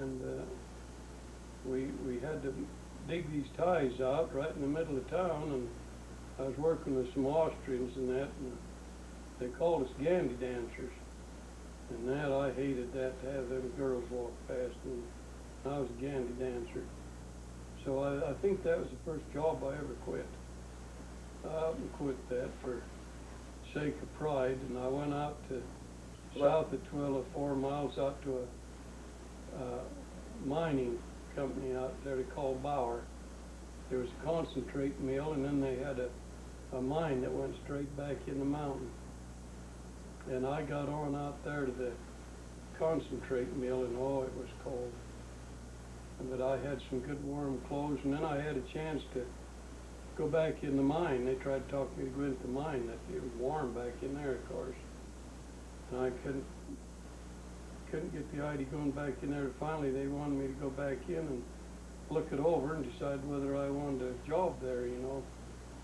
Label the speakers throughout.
Speaker 1: and we had to dig these ties out right in the middle of town, and I was working with some Austrians and that, and they called us gandy dancers. And that, I hated that, to have them girls walk past, and I was a gandy dancer. So I think that was the first job I ever quit. I quit that for sake of pride, and I went out to south of Twilla, 4 miles out to a mining company out there they called Bauer. There was a concentrate mill, and then they had a mine that went straight back in the mountain. And I got on out there to the concentrate mill, and oh, it was cold. But I had some good warm clothes, and then I had a chance to go back in the mine. They tried to talk me to go into the mine. That it was warm back in there, of course. And I couldn't get the idea going back in there. Finally, they wanted me to go back in and look it over and decide whether I wanted a job there, you know.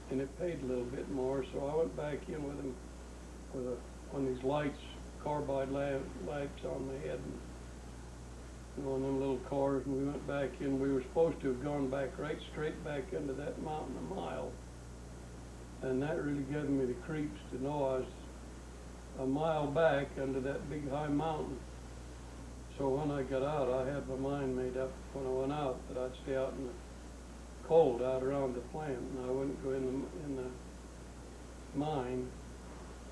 Speaker 1: And it paid a little bit more, so I went back in with them with one of these lights, carbide lights on my head, and you know, on them little cars, and we went back in. We were supposed to have gone back right straight back into that mountain a mile, and that really gave me the creeps to know I was a mile back under that big high mountain. So when I got out, I had my mind made up when I went out that I'd stay out in the cold out around the plant, and I wouldn't go in the mine.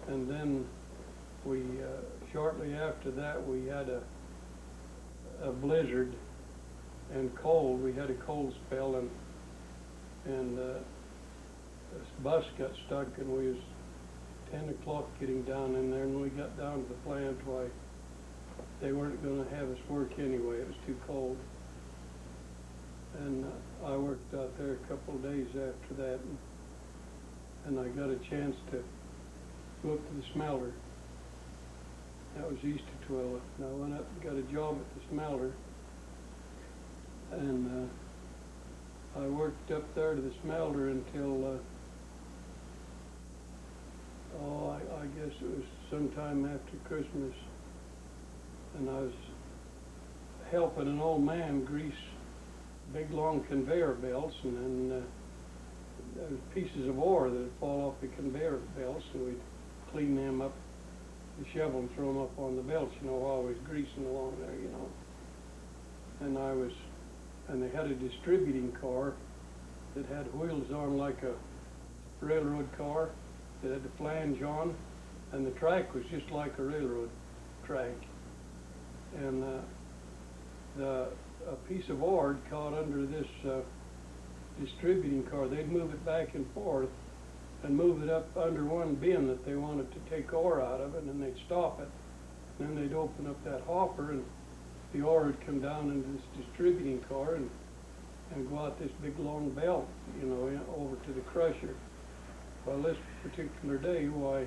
Speaker 1: And then we shortly after that, we had a blizzard and cold. We had a cold spell, and this bus got stuck, and we was 10 o'clock getting down in there, and when we got down to the plant, why, they weren't going to have us work anyway. It was too cold. And I worked out there a couple of days after that, and I got a chance to go up to the smelter. That was east of Twilla. And I went up and got a job at the smelter, and I worked up there to the smelter until I guess it was sometime after Christmas, and I was helping an old man grease big long conveyor belts, and then there was pieces of ore that would fall off the conveyor belts, and we'd clean them up, the shovel, and throw them up on the belts, you know, while I was greasing along there, you know. And they had a distributing car that had wheels on like a railroad car, that had the flange on, and the track was just like a railroad track. And a piece of ore had caught under this distributing car. They'd move it back and forth and move it up under one bin that they wanted to take ore out of it, and then they'd stop it. And then they'd open up that hopper, and the ore would come down into this distributing car and go out this big long belt, you know, over to the crusher. Well, this particular day, why,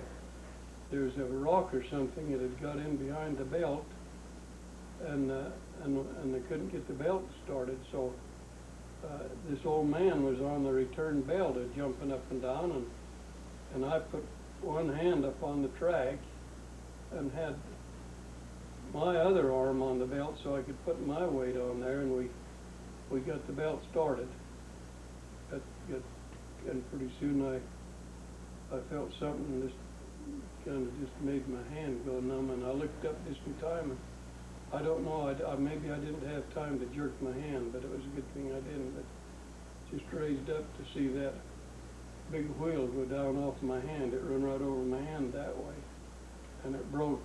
Speaker 1: there was a rock or something that had got in behind the belt, and they couldn't get the belt started. So this old man was on the return belt, jumping up and down, and I put one hand up on the track and had my other arm on the belt so I could put my weight on there, and we got the belt started. And pretty soon I felt something just kind of just made my hand go numb, and I looked up just in time, and I don't know, maybe I didn't have time to jerk my hand, but it was a good thing I didn't. But just raised up to see that big wheel go down off my hand. It run right over my hand that way, and it broke.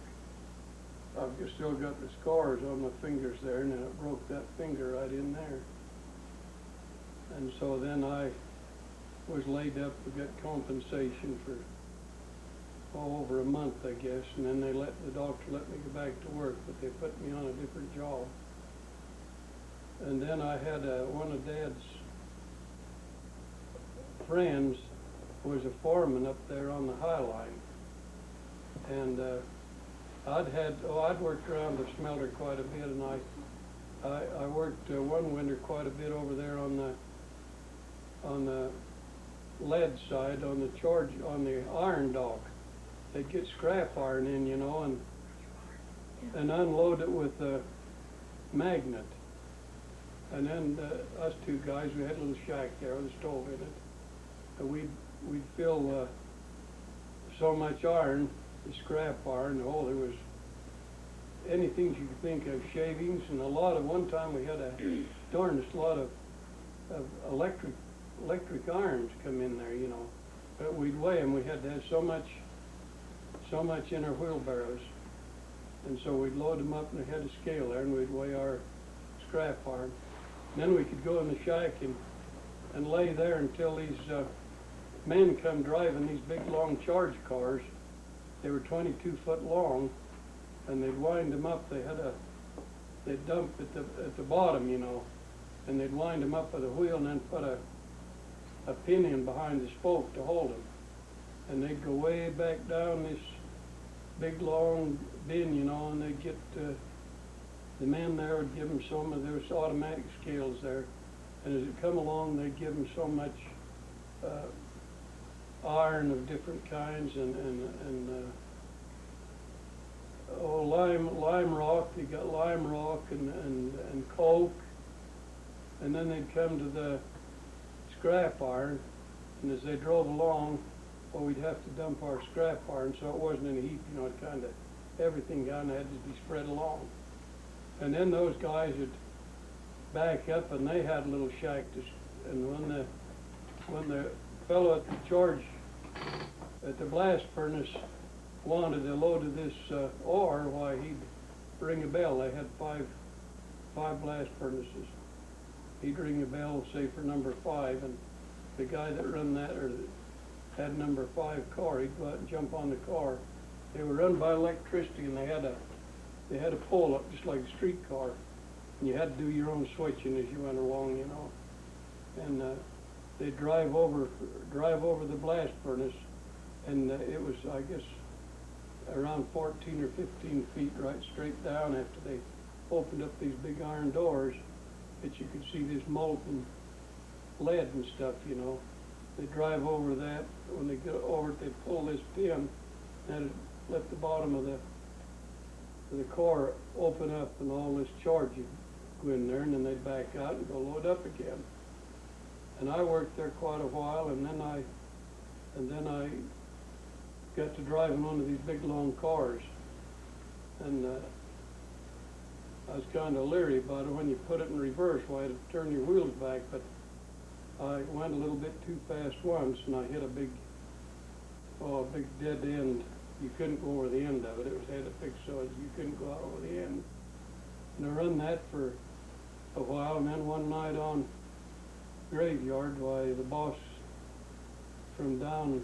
Speaker 1: I've still got the scars on my fingers there, and then it broke that finger right in there. And so then I was laid up to get compensation for over a month, I guess, and then the doctor let me go back to work, but they put me on a different job. And then I had one of Dad's friends was a foreman up there on the High Line, and I'd worked around the smelter quite a bit, and I worked one winter quite a bit over there on the lead side, on the iron dock. They'd get scrap iron in, you know, and unload it with a magnet. And then us two guys, we had a little shack there with a stove in it. And we'd fill so much iron, the scrap iron, oh, there was anything you could think of, shavings, and one time we had a darnest lot of electric irons come in there, you know. But we'd weigh them, we had to have so much in our wheelbarrows. And so we'd load them up and we had a scale there and we'd weigh our scrap iron. And then we could go in the shack and lay there until these men come driving these big long charge cars. They were 22 foot long, and they'd wind them up. They'd dump at the bottom, you know, and they'd wind them up with a wheel and then put a pin in behind the spoke to hold them. And they'd go way back down this big long bin, you know, and they'd get, the men there would give them there was automatic scales there, and as it come along, they'd give them so much iron of different kinds lime rock. They got lime rock and coke, and then they'd come to the scrap iron, and as they drove along, well, we'd have to dump our scrap iron so it wasn't in a heap, you know, it kind of, everything kind of had to be spread along. And then those guys would back up, and they had a little shack and when the fellow at the charge, at the blast furnace, wanted a load of this ore, why, he'd ring a bell. They had five blast furnaces. He'd ring a bell, say for number 5, and the guy that run that, or had number 5 car, he'd go out and jump on the car. They were run by electricity, and they had a pole up just like a streetcar, and you had to do your own switching as you went along, you know. And they'd drive over the blast furnace, and it was, I guess, around 14 or 15 feet right straight down after they opened up these big iron doors that you could see this molten lead and stuff, you know. They'd drive over that. When they get over it, they'd pull this pin and it'd let the bottom of the core open up, and all this charge would go in there, and then they'd back out and go load up again. And I worked there quite a while, and then I got to driving one of these big long cars, and I was kind of leery about it when you put it in reverse. Why, it'd turn your wheels back, but I went a little bit too fast once, and I hit a big dead end. You couldn't go over the end of it. It had a fixed so you couldn't go out over the end. And I run that for a while, and then one night on graveyard, why, the boss from down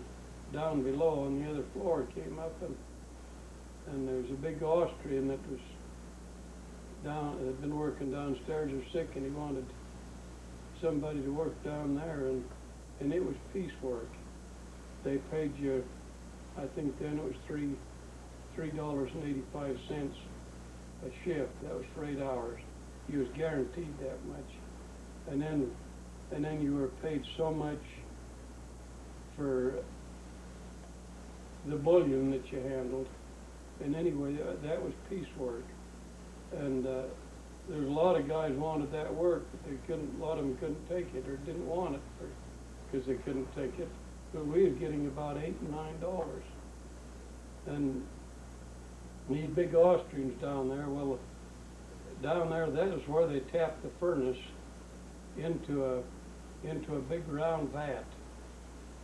Speaker 1: below on the other floor came up, and there was a big Austrian that was had been working downstairs, was sick, and he wanted somebody to work down there, and it was piecework. They paid you, I think then it was $3.85 a shift. That was for 8 hours. You was guaranteed that much, and then you were paid so much for the bullion that you handled. And anyway, that was piecework. And there was a lot of guys wanted that work, but a lot of them couldn't take it or didn't want it because they couldn't take it. But we was getting about $8 and $9. And these big Austrians down there, well, down there, that is where they tapped the furnace into a big round vat.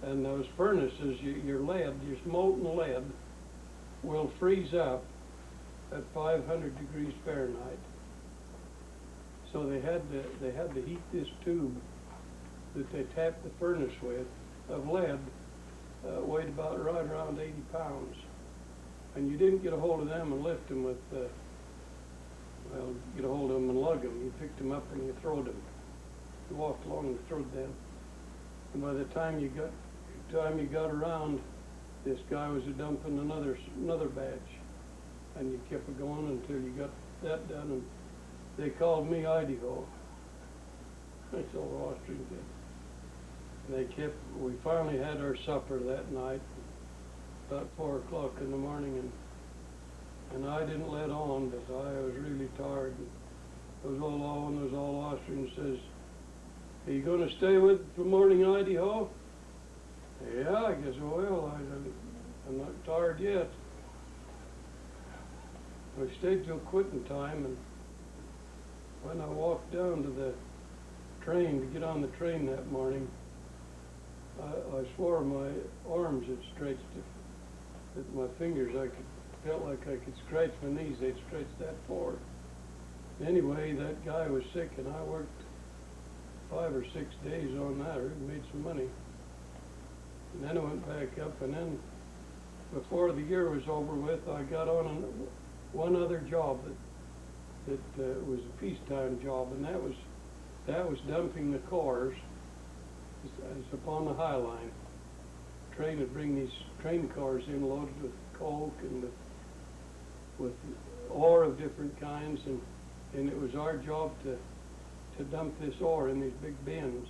Speaker 1: And those furnaces, your molten lead, will freeze up at 500 degrees Fahrenheit. So they had to heat this tube that they tapped the furnace with of lead, weighed about right around 80 pounds. And you didn't get a hold of them and lift them with, get a hold of them and lug them. You picked them up and you throwed them. You walked along and throwed them. And by the time you got around, this guy was dumping another batch, and you kept it going until you got that done. And they called me Idaho. That's all Austrians did. We finally had our supper that night, about 4 o'clock in the morning, and I didn't let on, but I was really tired. was all lost and says, "Are you going to stay with from morning, Idaho?" "Yeah," I guess. "Well, I'm not tired yet." I stayed till quitting time, and when I walked down to the train to get on the train that morning, I swore my arms had stretched, that my fingers, felt like I could scratch my knees, they'd stretched that far. Anyway, that guy was sick, and I worked 5 or 6 days on that, and made some money. And then I went back up, and then before the year was over with, I got on one other job that was a peacetime job, and that was dumping the cars. It's upon the High Line. Train would bring these train cars in loaded with coke and with ore of different kinds, and it was our job to dump this ore in these big bins.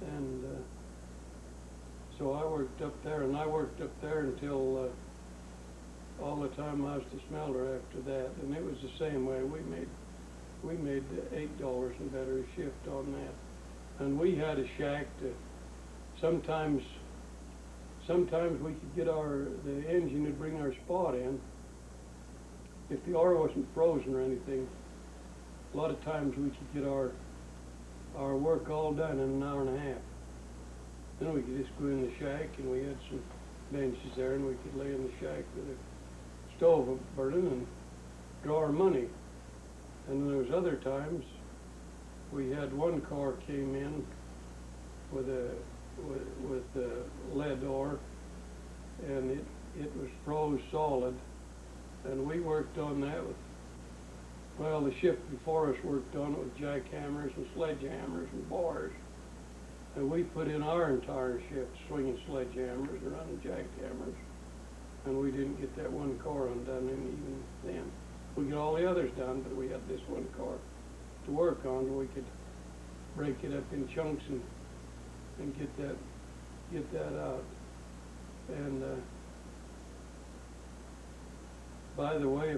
Speaker 1: And so I worked up there, and I worked up there until all the time I was the smelter after that, and it was the same way. We made $8 and better a shift on that, and we had a shack to sometimes we could get the engine to bring our spot in. If the ore wasn't frozen or anything, a lot of times we could get our work all done in an hour and a half. Then we could just go in the shack, and we had some benches there, and we could lay in the shack with a stove burning and draw our money. And there was other times we had one car came in with lead ore, and it was froze solid, and we worked on that with, well, the shift before us worked on it with jackhammers and sledgehammers and bars, and we put in our entire shift swinging sledgehammers and running jackhammers, and we didn't get that one car undone even then. We got all the others done, but we had this one car to work on, so we could break it up in chunks and get that out. And by the way,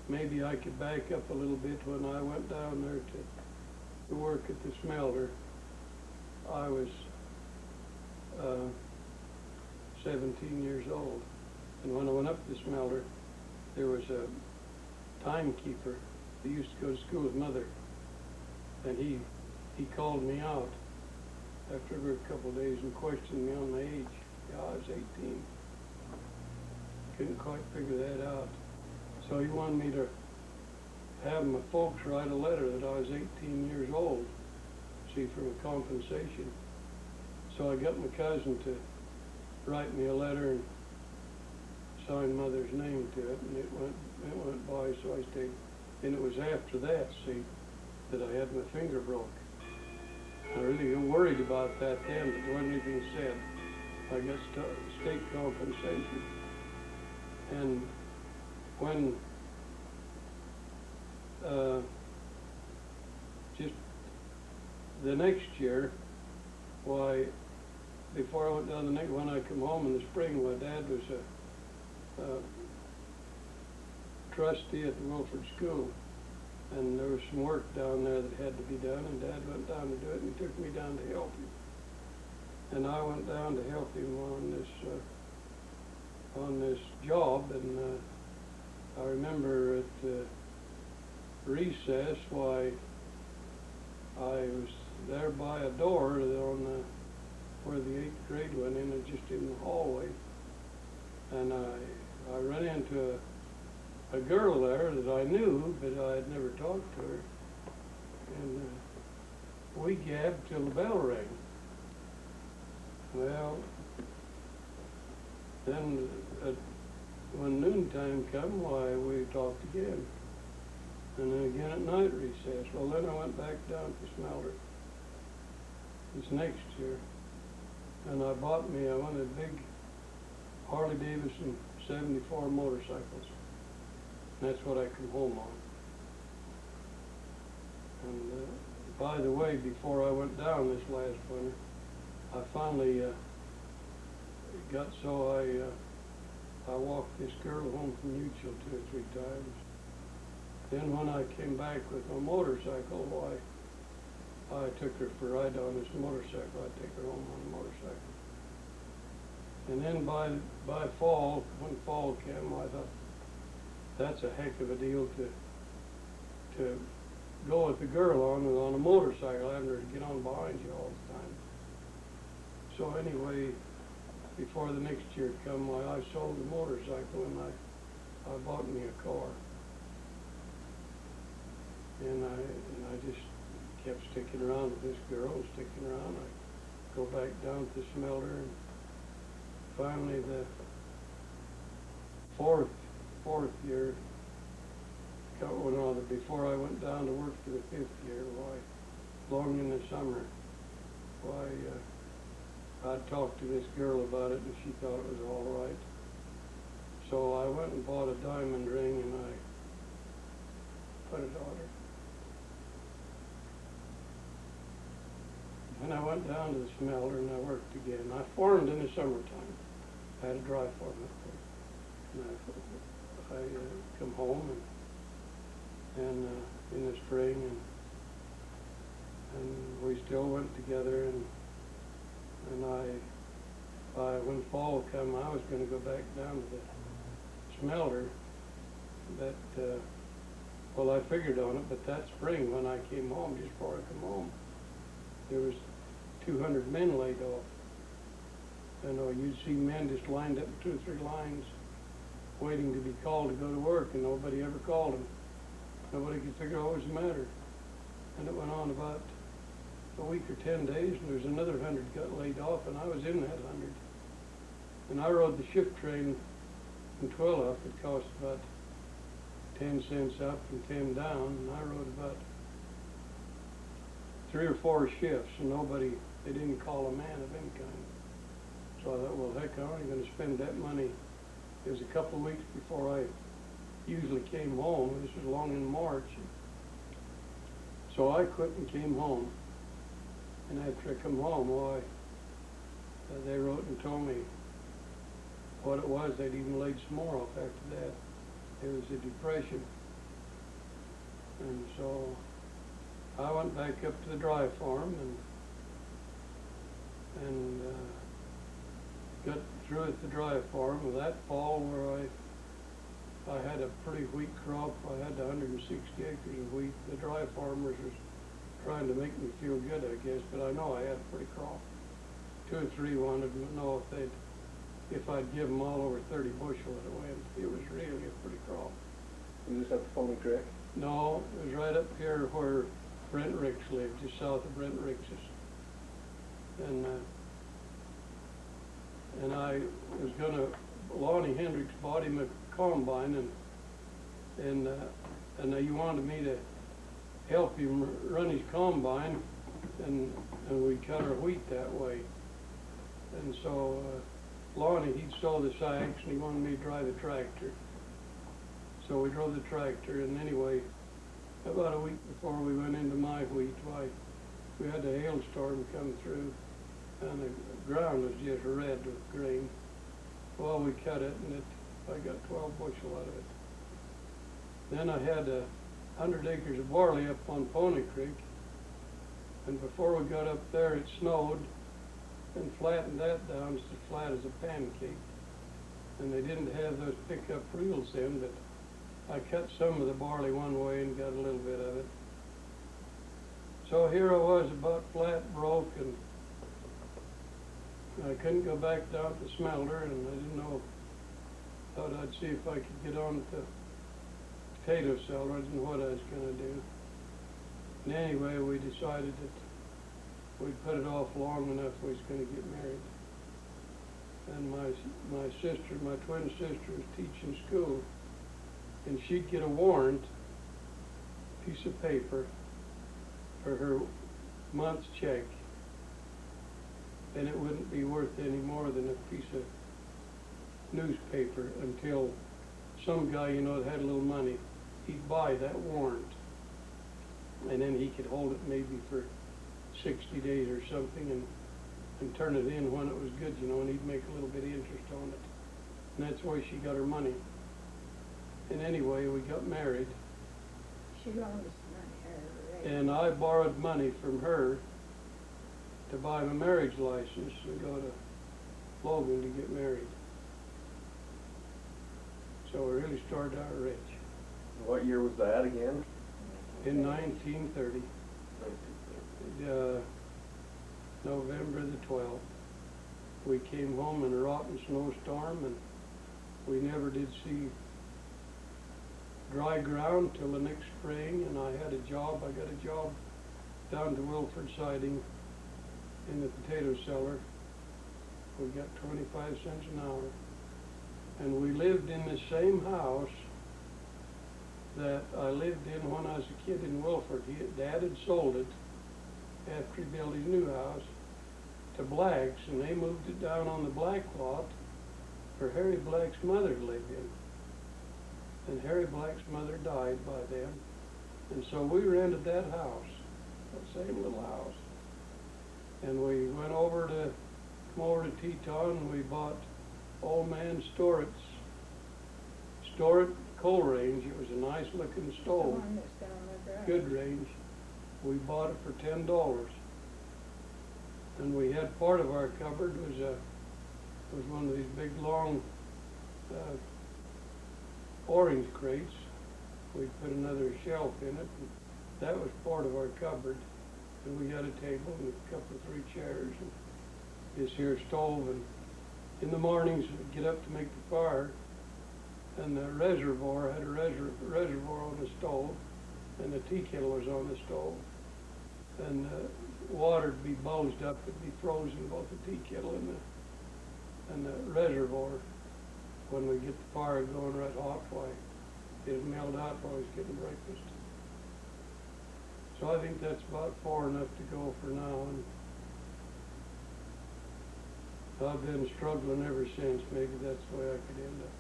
Speaker 1: maybe I could back up a little bit. When I went down there to work at the smelter, I was 17 years old, and when I went up to the smelter, there was a timekeeper that used to go to school with Mother, and he called me out after a couple of days and questioned me on my age. Yeah, I was 18. Couldn't quite figure that out. So he wanted me to have my folks write a letter that I was 18 years old, see, for a compensation. So I got my cousin to write me a letter and sign Mother's name to it, and it went by, so I stayed. And it was after that, see, that I had my finger broke. I really worried about that then, but there wasn't anything said. I got state compensation. And when just the next year, why, before I went down the next, when I come home in the spring, my dad was a trustee at the Wilford School, and there was some work down there that had to be done, and Dad went down to do it, and he took me down to help him. And I went down to help him on this job, and I remember at recess, why, I was there by a door where the 8th grade went in, and just in the hallway, and I ran into a girl there that I knew, but I had never talked to her, and we gabbed till the bell rang. Well, then when noontime come, why, we talked again, and then again at night recess. Well, then I went back down to smelter this next year, and I wanted big Harley Davidson 74 motorcycles. And that's what I come home on. And by the way, before I went down this last winter, I finally got so I walked this girl home from Mutual 2 or 3 times. Then when I came back with my motorcycle, why, I took her for a ride on this motorcycle. I'd take her home on a motorcycle. And then by fall, when fall came, I thought, that's a heck of a deal to go with the girl on a motorcycle, having her to get on behind you all the time. So anyway, before the next year come, I sold the motorcycle and I bought me a car. And I just kept sticking around with this girl, sticking around. I go back down to the smelter, and finally the fourth year, before I went down to work for the fifth year, long in the summer, I talked to this girl about it, and she thought it was all right. So I went and bought a diamond ring, and I put it on her. And I went down to the smelter and I worked again. I farmed in the summertime. I had a dry farm up there. And I come home and in the spring, and we still went together. And when fall come, I was going to go back down to the smelter. Well, I figured on it, but that spring when I came home, just before I come home, there was 200 men laid off. You'd see men just lined up in 2 or 3 lines, waiting to be called to go to work, and nobody ever called them. Nobody could figure out what was the matter. And it went on about a week or 10 days, and there's another 100 got laid off, and I was in that 100. And I rode the shift train from 12 up. It cost about 10 cents up and 10 down, and I rode about 3 or 4 shifts, and they didn't call a man of any kind. So I thought, well, heck, I ain't going to spend that money. It was a couple of weeks before I usually came home. This was along in March. So I quit and came home. And after I come home, they wrote and told me what it was. They'd even laid some more off after that. It was a depression. And so I went back up to the dry farm and got through at the dry farm with that fall, where I had a pretty wheat crop. I had 160 acres of wheat. The dry farmers was trying to make me feel good, I guess, but I know I had a pretty crop. 2 or 3 wanted to know if I'd give them all over 30 bushel that it went. It was really a pretty crop.
Speaker 2: Was this up the Pony Creek?
Speaker 1: No, it was right up here where Brent Ricks lived, just south of Brent Ricks's. And I was Lonnie Hendricks bought him a combine, and he wanted me to help him run his combine, and we cut our wheat that way. And so Lonnie, he'd sow the sacks, and he wanted me to drive the tractor. So we drove the tractor, and anyway, about a week before we went into my wheat, we had a hailstorm come through, and the ground was just red with grain. Well, we cut it, and I got 12 bushel out of it. Then I had 100 acres of barley up on Pony Creek, and before we got up there, it snowed and flattened that down as flat as a pancake. And they didn't have those pickup reels then, but I cut some of the barley one way and got a little bit of it. So here I was, about flat broke, and I couldn't go back down to the smelter, and I didn't know. Thought I'd see if I could get on the potato cellar. I didn't know what I was going to do. And anyway, we decided that we'd put it off long enough. We was going to get married. And my sister, my twin sister, was teaching school, and she'd get a warrant, piece of paper, for her month's check, and it wouldn't be worth any more than a piece of newspaper until some guy, that had a little money, he'd buy that warrant, and then he could hold it maybe for 60 days or something, and turn it in when it was good, and he'd make a little bit of interest on it. And that's why she got her money. And anyway, we got married,
Speaker 3: She loaned us money,
Speaker 1: and I borrowed money from her to buy my marriage license and go to Logan to get married. So we really started out rich.
Speaker 2: What year was that again?
Speaker 1: In 1930, November the 12th, we came home in a rotten snowstorm, and we never did see dry ground till the next spring. And I had a job. I got a job down to Wilford Siding in the potato cellar. We got 25 cents an hour, and we lived in the same house that I lived in when I was a kid in Wilford. Dad had sold it after he built his new house to Blacks, and they moved it down on the Black lot where Harry Black's mother lived in. And Harry Black's mother died by then, and so we rented that house, that same little house. And we went over to Teton, and we bought old man Storett's coal range. It was a nice looking
Speaker 3: The
Speaker 1: stove,
Speaker 3: one that's down the drive.
Speaker 1: good range. We bought it for $10. And we had part of our cupboard was one of these big long orange crates. We put another shelf in it, and that was part of our cupboard. And we had a table and a couple of 3 chairs and this here stove. And in the mornings we'd get up to make the fire, and the reservoir had a reservoir on the stove, and the tea kettle was on the stove. And water would be bulged up, it'd be frozen, both the tea kettle and the reservoir. When we get the fire going right hot, why, it'd melt out while I was getting breakfast. So I think that's about far enough to go for now, and I've been struggling ever since. Maybe that's the way I could end up.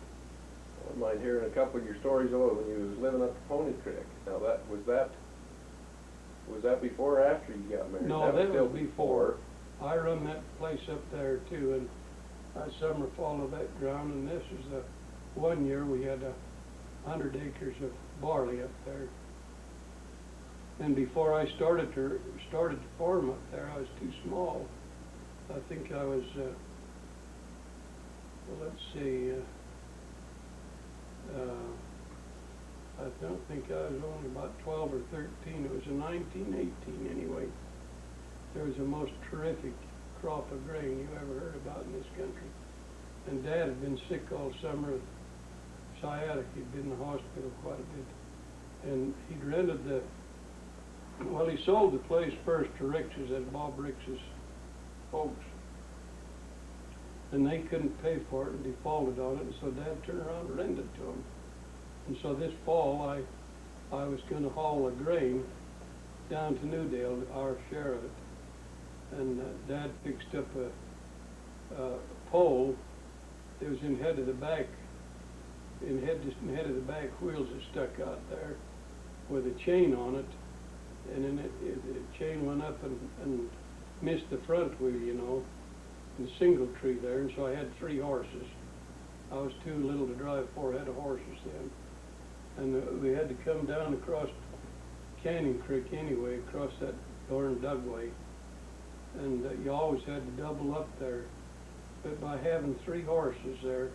Speaker 2: I wouldn't mind hearing a couple of your stories of when you was living up the Pony Creek. Now was that before or after you got married?
Speaker 1: No, that was before. I run that place up there too, and I summer followed that ground, and this is the one year we had 100 acres of barley up there. And before I started to farm up there, I was too small. I think I was, well, let's see, I don't think I was only about 12 or 13. It was in 1918 anyway. There was the most terrific crop of grain you ever heard about in this country. And Dad had been sick all summer with sciatic. He'd been in the hospital quite a bit. And he'd rented well, he sold the place first to Ricks's, and Bob Ricks's folks. And they couldn't pay for it and defaulted on it, and so Dad turned around and rented it to them. And so this fall, I was going to haul the grain down to Newdale, our share of it. And Dad fixed up a pole. It was in head of the back wheels that stuck out there with a chain on it. And then the chain went up and missed the front wheel, you know, the single tree there. And so I had 3 horses. I was too little to drive 4 head of horses then. And we had to come down across Canyon Creek anyway, across that darn dugway. And you always had to double up there. But by having 3 horses there,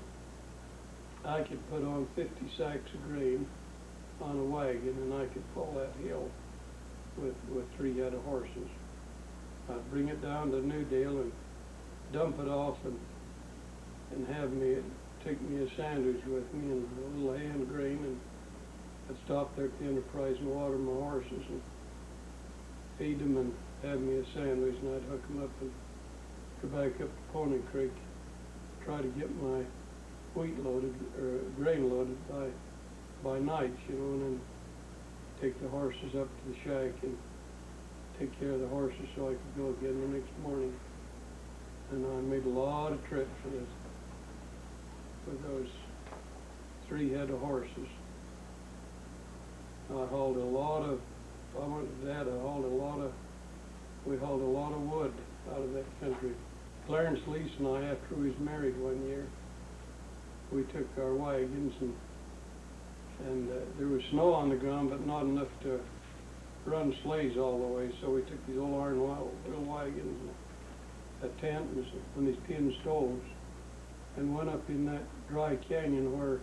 Speaker 1: I could put on 50 sacks of grain on a wagon, and I could pull that hill with 3 head of horses. I'd bring it down to Newdale and dump it off and have take me a sandwich with me and a little hay and grain, and I'd stop there at the Enterprise and water my horses and feed them and have me a sandwich, and I'd hook them up and go back up to Pony Creek, try to get my wheat loaded or grain loaded by night, you know, and then take the horses up to the shack and take care of the horses so I could go again the next morning. And I made a lot of trips with those 3 head of horses. I hauled a lot of, I went to Dad, we hauled a lot of wood out of that country. Clarence Lease and I, after we was married one year, we took our wagons and And there was snow on the ground, but not enough to run sleighs all the way. So we took these old iron wheel wagons, a tent, and these tin stoves, and went up in that dry canyon where